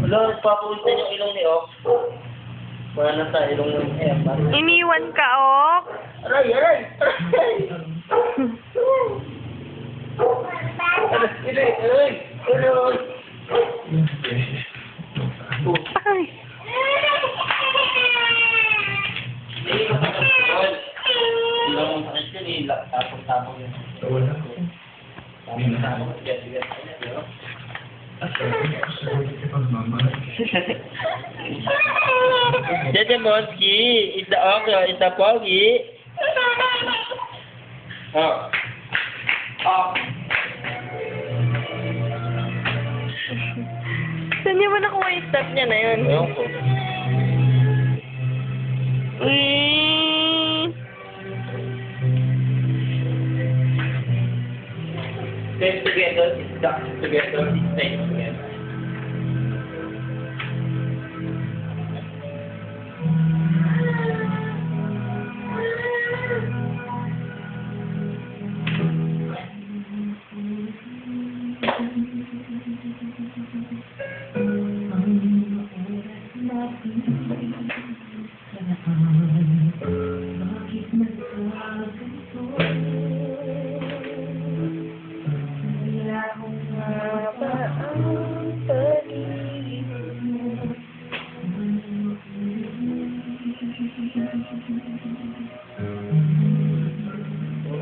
Wala, papawisan yung ilong ni Ok. Wala na sa ilong ng Emma. Iniwan ka, Ok. Aray, aray! Aray! Aray, aray! Aray! Ay. Hindi mo sakit yun eh. Tapos-tapos yun. Tapos-tapos. Sige. Dede Monski, is the okra, is the pogi. Oh. Oh. Saan niyo ba nakuha yung step niya na yun? Ayun ko. Stay together, stuck together, stay together.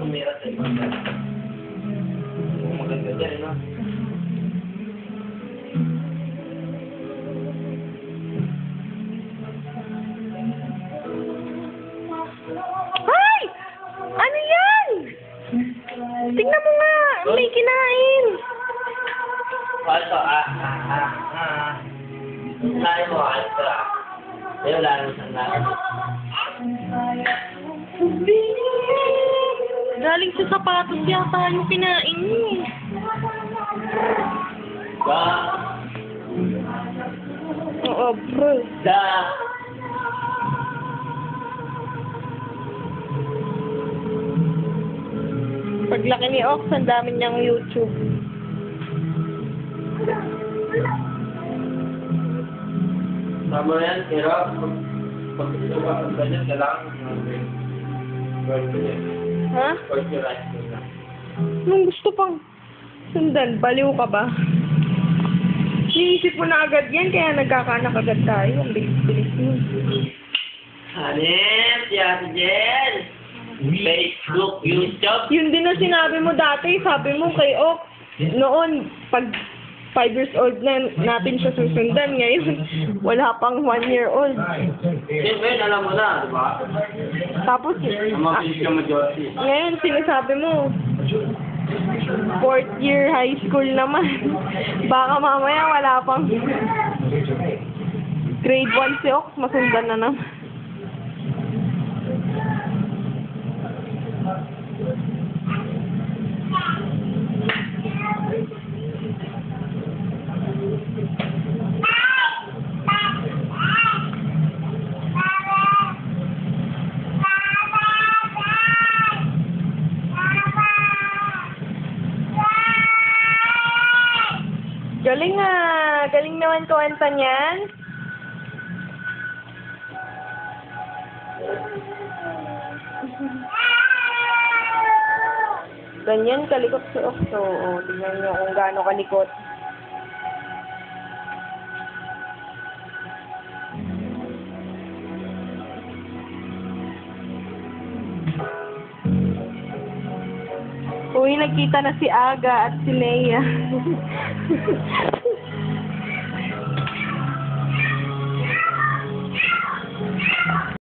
Umira sa ibang maganda dyan, no? Ay! Ano yan? Tingnan mo nga. May kinain. Alto, Lain mo, alto, Pero wala naman siyang lain. Galing sa sapatos yata yung kinain niya. Ba? Oo, bro. Da? Paglaki ni Ox, ang dami niyang YouTube. Tama yan, pero pag gusto ka ang ganyan, kailangan work niya. Ha? Work your right to na. Nung gusto pang sundan, baliw ka ba? Niisip mo na agad yan, kaya nagkakanak agad tayo. Ang bilis-bilis mo. Hanip, si Ate Jen! Facebook, YouTube. Yun din na sinabi mo dati, sabi mo kay Ok, noon, pag 5 years old na natin siya susundan, ngayon, wala pang 1 year old. Siyempre, alam mo na, di ba? Tapos, Mabilis ka majority. ngayon, sinasabi mo, 4th year high school naman. Baka mamaya wala pang grade 1 si Ok, masundan na naman. Galing ah! Galing naman kuwenta niyan. Ganyan, kalikot si Okso. O, tingnan niyo kung gaano kalikot. Uy, nagkita na si Aga at si Leia.